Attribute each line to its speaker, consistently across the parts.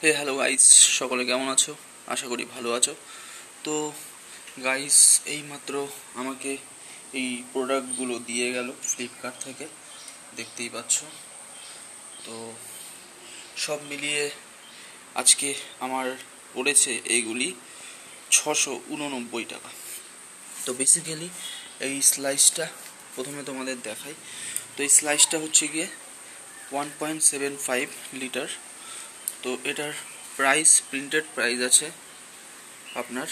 Speaker 1: Hello guys, সকলে কেমন আছো? আশা করি ভালো আছো। তো গাইস, এইমাত্র আমাকে এই প্রোডাক্টগুলো দিয়ে গেল ফ্লিপকার্ট থেকে, দেখতেই পাচ্ছ। তো সব মিলিয়ে আজকে আমার পড়েছে এইগুলি 689 টাকা। তো বেসিক্যালি এই স্লাইসটা প্রথমে তোমাদের দেখাই। তো এই স্লাইসটা হচ্ছে গিয়ে 1.75 লিটার। তো এটার প্রাইস, প্রিন্টেড প্রাইস আছে আপনার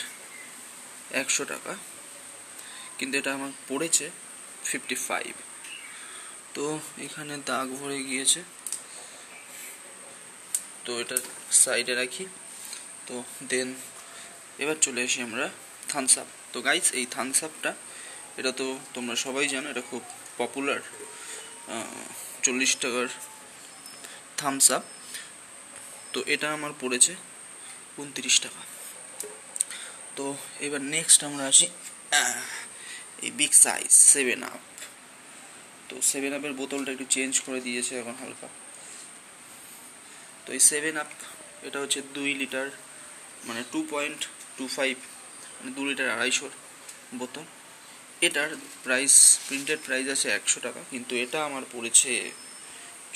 Speaker 1: 100 টাকা, কিন্তু এটা আমার পড়েছে 55। তো এখানে দাগ ভরে গিয়েছে, তো এটা সাইডে রাখি। তো দেন এবার চলে আসি আমরা থামস আপ। তো গাইস, এই থামস আপটা, এটা তো তোমরা সবাই জানো, এটা খুব পপুলার 40 টাকার থামস আপ। তো এটা আমার পড়েছে 29 টাকা। তো এবার নেক্সট আমরা আসি এই বিগ সাইজ 7 আপ। তো 7 আপের বোতলটা একটু চেঞ্জ করে দিয়েছে এখন হালকা। তো এই 7 আপ এটা হচ্ছে 2 লিটার, মানে 2.25, মানে 2 লিটার 250 বোতল। এটার প্রাইস, প্রিন্টেড প্রাইস আছে 100 টাকা, কিন্তু এটা আমার পড়েছে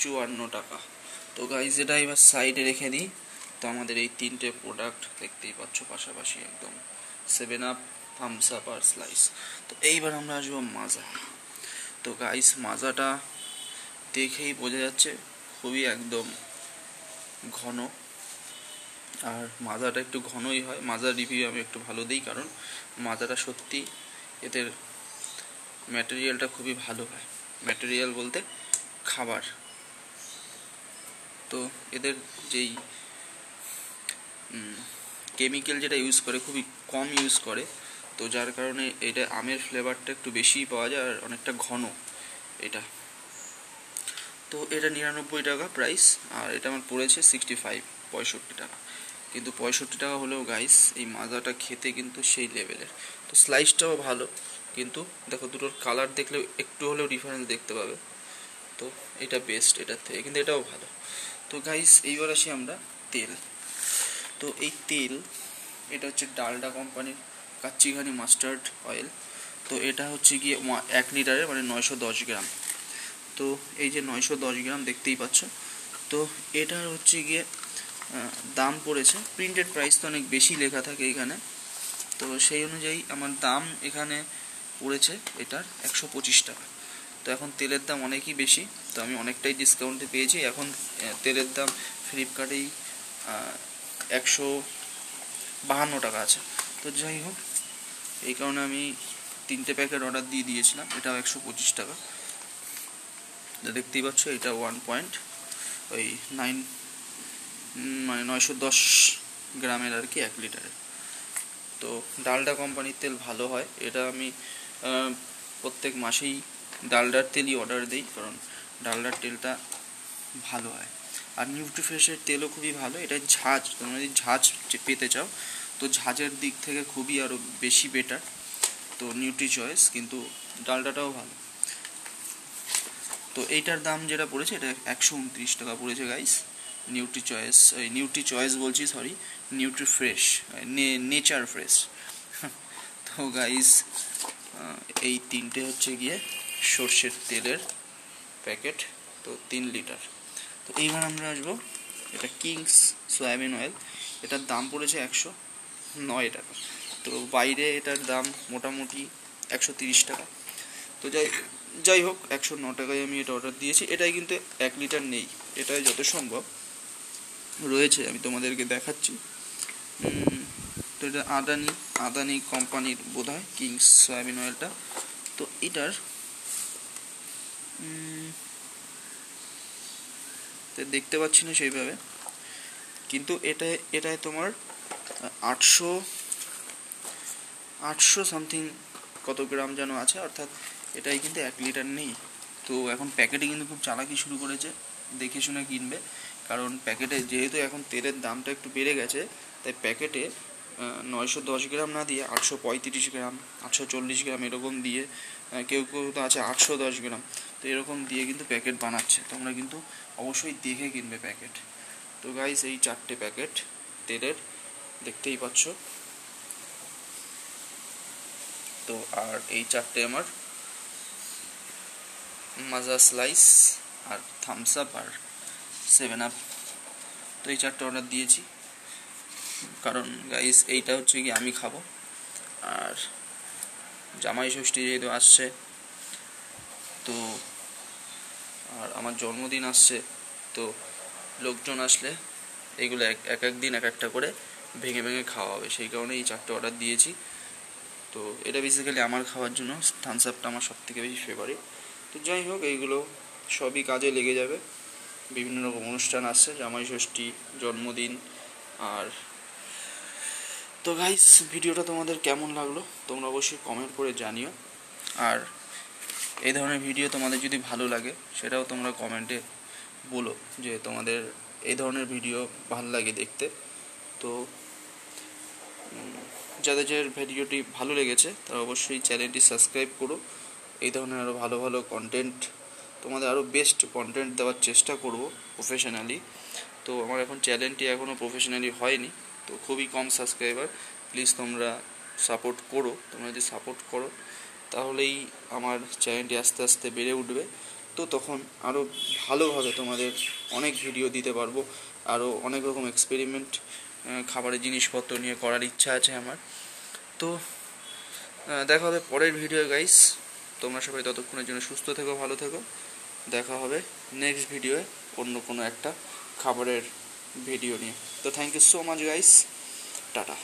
Speaker 1: 54 টাকা। তো গাইজ, এটা এবার সাইডে রেখে দিই। তো আমাদের এই তিনটে প্রোডাক্ট দেখতেই পাচ্ছ পাশাপাশি একদম, 7 আপ, থামস আপ আর স্লাইস। তো এইবার আমরা আসবো মাজা। তো গাইস, মাজাটা দেখেই বোঝা যাচ্ছে খুবই একদম ঘন, আর মাজাটা একটু ঘনই হয়। মাজার রিভিউ আমি একটু ভালো দিই, কারণ মাজাটা সত্যি, এদের ম্যাটেরিয়ালটা খুবই ভালো হয়। ম্যাটেরিয়াল বলতে খাবার। তো এদের যেই কেমিক্যাল যেটা ইউজ করে খুবই কম ইউজ করে, তো যার কারণে এটা আমের ফ্লেভারটা একটু বেশিই পাওয়া যায় আর অনেকটা ঘন এটা। তো এটা 99 টাকা প্রাইস, আর এটা আমার পড়েছে 65 টাকা। কিন্তু 65 টাকা হলেও গাইস, এই মাজাটা খেতে কিন্তু সেই লেভেলের। তো স্লাইসটাও ভালো, কিন্তু দেখো দুটোর কালার দেখলে একটু হলেও ডিফারেন্স দেখতে পাবে। তো এটা বেস্ট এটার থেকে, কিন্তু এটাও ভালো। তো গাইস, এইবার আসি আমরা তেল। তো এই তেল, এটা হচ্ছে ডালডা কোম্পানির কাচ্চিঘানি মাস্টার্ড অয়েল। তো এটা হচ্ছে গিয়ে 1 লিটারের, মানে 910 গ্রাম। তো এই যে 910 গ্রাম দেখতেই পাচ্ছ। তো এটার হচ্ছে গিয়ে দাম পড়েছে, প্রিন্টেড প্রাইস তো অনেক বেশি লেখা থাকে এখানে, তো সেই অনুযায়ী আমার দাম এখানে পড়েছে এটার 125 টাকা। তো এখন তেলের দাম অনেকই বেশি, তো আমি অনেকটাই ডিসকাউন্টে পেয়েছি। এখন তেলের দাম ফ্লিপকার্টেই 152 টাকা আছে। তো যাই হোক, এই কারণে আমি 3টে প্যাকেট অর্ডার দিয়ে দিয়েছিলাম। এটাও 125 টাকা। তো দেখতেই পাচ্ছ, এটা 1.9, মানে 910 গ্রামের আর কি, 1 লিটারের। তো ডালডা কোম্পানির তেল ভালো হয়। এটা আমি প্রত্যেক মাসেই ডালডার তেলই অর্ডার দিই, কারণ ডালডার তেলটা ভালো হয়। আর নিউট্রিফ্রেশের তেলও খুবই ভালো। এটা ঝাঁজ, তোমরা যদি ঝাঁজ পেতে চাও, তো ঝাঁজের দিক থেকে খুবই আরও বেশি বেটার। তো নিউট্রি চয়েস, কিন্তু ডালডাটাও ভালো। তো এইটার দাম যেটা পড়েছে, এটা 129 টাকা পড়েছে গাইস। নিউট্রি চয়েস বলছি, sorry, Nutri fresh, nature fresh. তো গাইস, এই তিনটে হচ্ছে গিয়ে সর্ষের তেলের প্যাকেট, তো 3 লিটার। তো এইবার আমরা আসবো, এটা কিংস সয়াবিন অয়েল। এটার দাম পড়েছে 109 টাকা। তো বাইরে এটার দাম মোটামুটি 130 টাকা। তো যাই হোক, 109 টাকায় আমি এটা অর্ডার দিয়েছি। এটাই কিন্তু 1 লিটার নেই, এটাই যত সম্ভব রয়েছে, আমি তোমাদেরকে দেখাচ্ছি। তো এটা আদানি কোম্পানির বোধ হয় কিংস সয়াবিন অয়েলটা। তো এটার দেখতে পাচ্ছি না সেইভাবে, কিন্তু এটায় তোমার 800 সামথিং কত গ্রাম যেন আছে, অর্থাৎ এটাই কিন্তু 1 লিটার নেই। তো এখন প্যাকেটে কিন্তু খুব চালাকি শুরু করেছে, দেখে শুনে কিনবে। কারণ প্যাকেটে যেহেতু এখন তেলের দামটা একটু বেড়ে গেছে, তাই প্যাকেটে 910 গ্রাম না দিয়ে 835 গ্রাম, 840 গ্রাম এরকম দিয়ে, কেউ কেউ তো আছে 810 গ্রাম, তো এরকম দিয়ে কিন্তু প্যাকেট বানাচ্ছে। তোমরা কিন্তু অবশ্যই দেখে কিনবে প্যাকেট। তো গাইস এই 4টে প্যাকেট তেলের দেখতেই পাচ্ছ। তো আর এই 4টে আমার মাজা স্লাইস আর থামস আপ আর 7 আপ। তো এই 4টে অর্ডার দিয়েছি, কারণ গাইস এইটা হচ্ছে কি আমি খাবো, আর জামাই ষষ্ঠী যেহেতু আসছে, তো আর আমার জন্মদিন আসছে, তো লোকজন আসলে এইগুলো এক দিন এক একটা করে ভেঙে ভেঙে খাওয়া হবে, সেই কারণে এই 4টে অর্ডার দিয়েছি। তো এটা বেসিক্যালি আমার খাওয়ার জন্য, থামস আপটা আমার সবথেকে বেশি ফেভারিট। তো যাই হোক, এইগুলো সবই কাজে লেগে যাবে, বিভিন্ন রকম অনুষ্ঠান আসছে, জামাই ষষ্ঠী, জন্মদিন। আর তো গাইস ভিডিওটা তোমাদের কেমন লাগলো তোমরা অবশ্যই কমেন্ট করে জানিও, আর এই ধরনের ভিডিও তোমাদের যদি ভালো লাগে সেটাও তোমরা কমেন্টে বলো যে তোমাদের এই ধরনের ভিডিও ভালো লাগে দেখতে। তো যাদের ভিডিওটি ভালো লেগেছে তারা অবশ্যই চ্যানেলটি সাবস্ক্রাইব করো। এই ধরনের আরও ভালো ভালো কন্টেন্ট, তোমাদের আরও বেস্ট কন্টেন্ট দেওয়ার চেষ্টা করব প্রফেশনালি। তো আমার এখন চ্যানেলটি এখনও প্রফেশনালি হয়নি, তো খুবই কম সাবস্ক্রাইবার। প্লিজ তোমরা সাপোর্ট করো, তোমরা যদি সাপোর্ট করো তাহলেই আমার চ্যানেলটি আস্তে আস্তে বেড়ে উঠবে। তো তখন আরও ভালোভাবে তোমাদের অনেক ভিডিও দিতে পারবো, আরও অনেক রকম এক্সপেরিমেন্ট খাবারের জিনিসপত্র নিয়ে করার ইচ্ছা আছে আমার। তো দেখা হবে পরের ভিডিও গাইস। তোমরা সবাই ততক্ষণের জন্য সুস্থ থেকো, ভালো থেকো। দেখা হবে নেক্সট ভিডিওয়ে অন্য কোনো একটা খাবারের ভিডিও নিয়ে। তো thank you so much guys, tata.